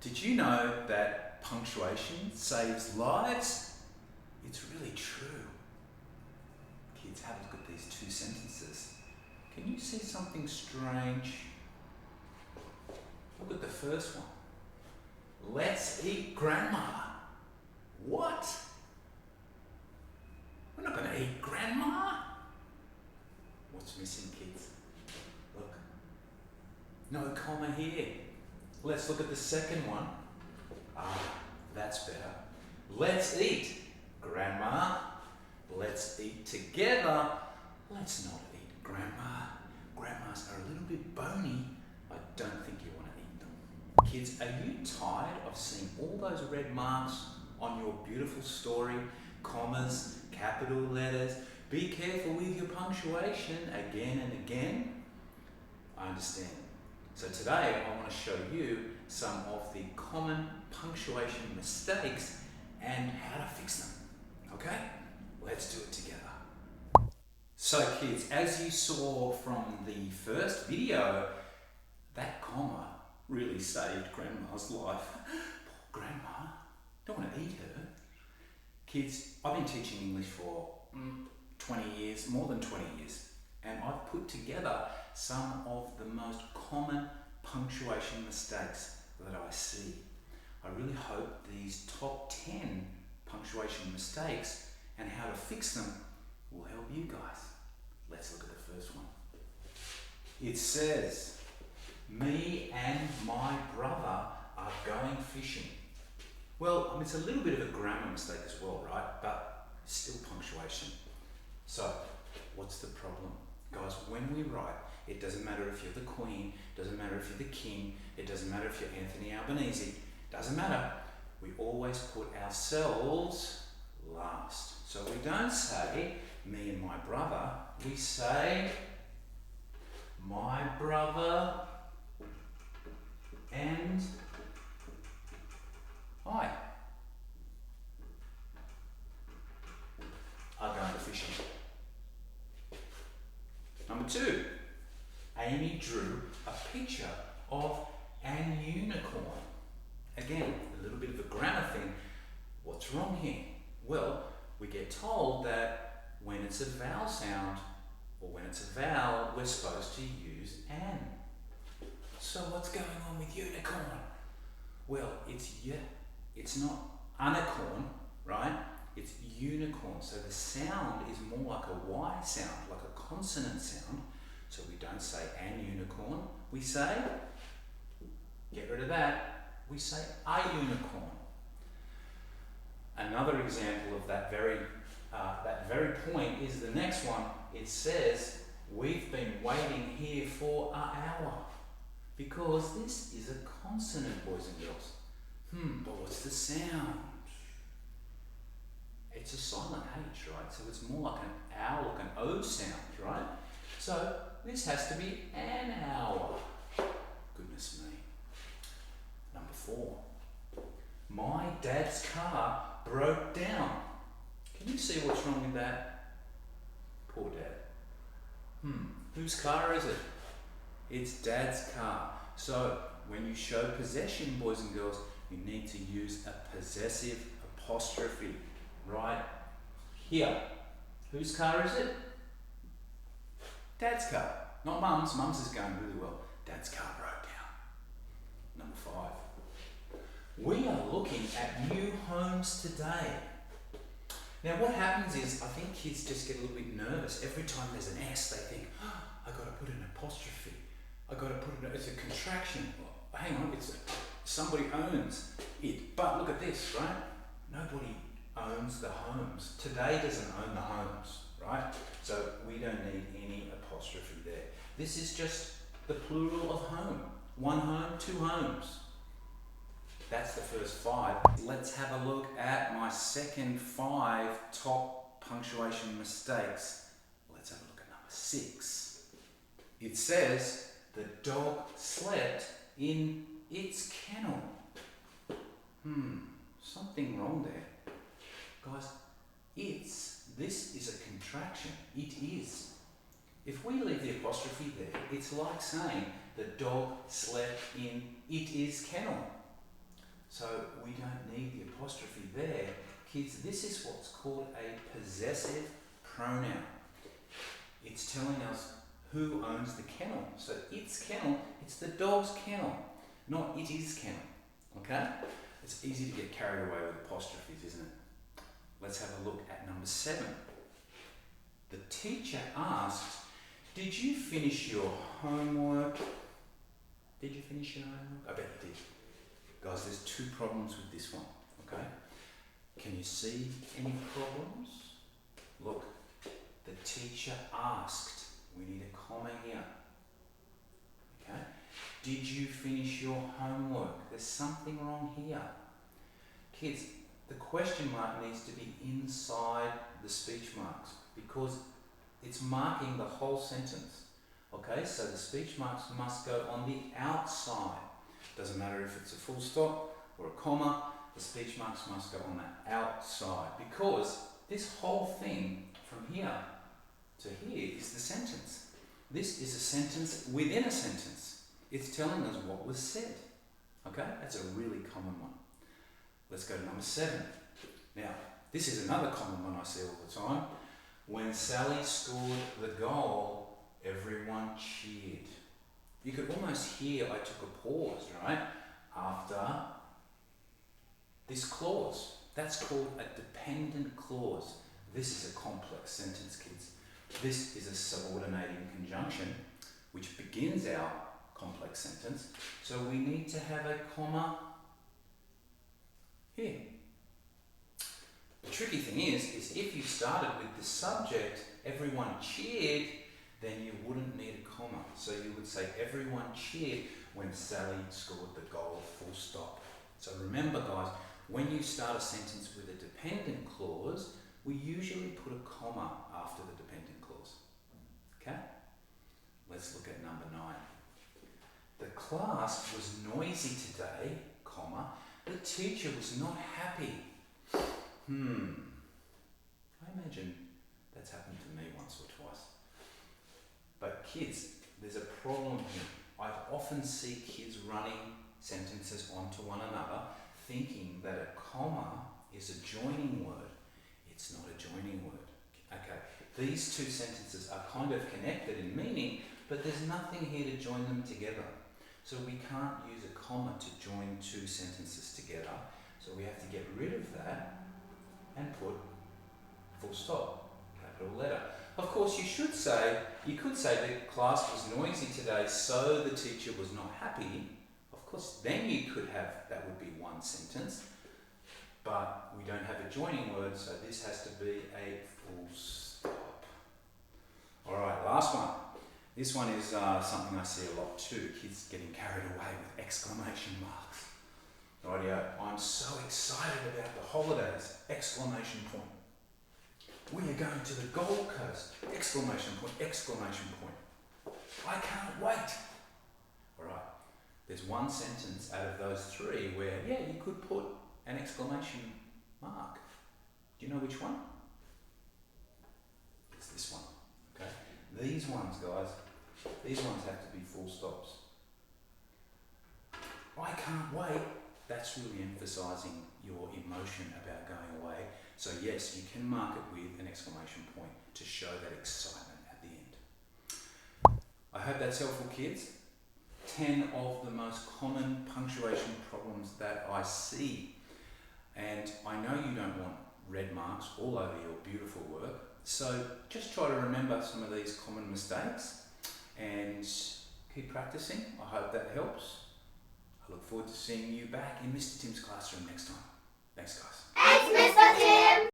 Did you know that punctuation saves lives? It's really true. Kids, have a look at these two sentences. Can you see something strange? Look at the first one. Let's eat grandma. What? We're not going to eat grandma. What's missing, kids? Look. No comma here. Let's look at the second one. That's better. Let's eat. Grandma, let's eat together. Let's not eat grandma. Grandmas are a little bit bony. I don't think you want to eat them. Kids, are you tired of seeing all those red marks on your beautiful story? Commas, capital letters. Be careful with your punctuation again and again. I understand. So today I want to show you some of the common punctuation mistakes and how to fix them. Okay? Let's do it together. So kids, as you saw from the first video, that comma really saved Grandma's life. Poor Grandma, don't want to eat her. Kids, I've been teaching English for 20 years, more than 20 years, and I've put together some of the most common punctuation mistakes that I see. I really hope these top 10 punctuation mistakes and how to fix them will help you guys. Let's look at the first one. It says, me and my brother are going fishing. Well, it's a little bit of a grammar mistake as well, right? But still punctuation. So, what's the problem? Guys, when we write, it doesn't matter if you're the Queen, doesn't matter if you're the King, it doesn't matter if you're Anthony Albanese, doesn't matter. We always put ourselves last. So we don't say, me and my brother, we say, my brother and I are going fishing. Number 2, Amy drew a picture of an unicorn. Again, a little bit of a grammar thing. What's wrong here? Well, we get told that when it's a vowel sound or when it's a vowel, we're supposed to use an. So what's going on with unicorn? Well, it's not unicorn, right? It's unicorn. So the sound is more like a Y sound, like a consonant sound. So we don't say an unicorn. We say, get rid of that, we say a unicorn. Another example of that very point is the next one. It says, we've been waiting here for an hour. Because this is a consonant, boys and girls. But what's the sound? It's a silent H, right? So it's more like an owl, like an O sound, right? So this has to be an hour. Goodness me. Number 4. My dad's car broke down. Can you see what's wrong with that? Poor dad. Whose car is it? It's Dad's car. So when you show possession, boys and girls, you need to use a possessive apostrophe right here. Whose car is it? Dad's car. Not Mum's. Mum's is going really well. Dad's car broke down. Number 5. We are looking at new homes today. Now what happens is, I think kids just get a little bit nervous. Every time there's an S, they think, I've got to put an apostrophe. I've got to put it's a contraction. Well, hang on, somebody owns it. But look at this, right? Nobody owns the homes. Today doesn't own the homes, right? So we don't need any apostrophe there. This is just the plural of home. 1 home, 2 homes. That's the first 5. Let's have a look at my second 5 top punctuation mistakes. Let's have a look at number 6. It says, the dog slept in its kennel. Something wrong there. Guys, this is a contraction. It is. If we leave the apostrophe there, it's like saying the dog slept in it is kennel. So we don't need the apostrophe there. Kids, this is what's called a possessive pronoun. It's telling us who owns the kennel. So it's kennel, it's the dog's kennel, not it is kennel. Okay? It's easy to get carried away with apostrophes, isn't it? Let's have a look at number 7. The teacher asked, did you finish your homework? Did you finish your homework? I bet you did. Guys, there's 2 problems with this one, okay? Can you see any problems? Look, the teacher asked. We need a comma here. Okay? Did you finish your homework? There's something wrong here. Kids, the question mark needs to be inside the speech marks because it's marking the whole sentence. Okay, so the speech marks must go on the outside. Doesn't matter if it's a full stop or a comma, the speech marks must go on the outside because this whole thing from here to here is the sentence. This is a sentence within a sentence. It's telling us what was said. Okay, that's a really common one. Let's go to number 7. Now, this is another common one I see all the time. When Sally scored the goal, everyone cheered. You could almost hear I took a pause, right, after this clause. That's called a dependent clause. This is a complex sentence, kids. This is a subordinating conjunction which begins our complex sentence. So we need to have a comma here. The tricky thing is if you started with the subject, everyone cheered, then you wouldn't need a comma. So you would say everyone cheered when Sally scored the goal, full stop. So remember guys, when you start a sentence with a dependent clause, we usually put a comma after the dependent clause. Okay? Let's look at number 9. The class was noisy today, comma, the teacher was not happy. I imagine that's happened to me once or twice. But kids, there's a problem here. I often see kids running sentences onto one another thinking that a comma is a joining word. It's not a joining word. Okay, these 2 sentences are kind of connected in meaning, but there's nothing here to join them together. So we can't use a comma to join 2 sentences together. So we have to get rid of that and put full stop, capital letter. Of course, you could say the class was noisy today, so the teacher was not happy. Of course, then you could have, that would be one sentence, but we don't have a joining word, so this has to be a full stop. All right, last one. This one is something I see a lot too, kids getting carried away with exclamation marks. Rightio, I'm so excited about the holidays, exclamation point. We are going to the Gold Coast, exclamation point, exclamation point. I can't wait. All right, there's one sentence out of those 3 where, yeah, you could put an exclamation mark. Do you know which one? It's this one, okay? These ones, guys, these ones have to be full stops. I can't wait. That's really emphasising your emotion about going away. So yes, you can mark it with an exclamation point to show that excitement at the end. I hope that's helpful, kids. 10 of the most common punctuation problems that I see. And I know you don't want red marks all over your beautiful work. So just try to remember some of these common mistakes and keep practicing. I hope that helps. I look forward to seeing you back in Mr. Tim's classroom next time. Thanks, guys. Thanks, Mr. Tim.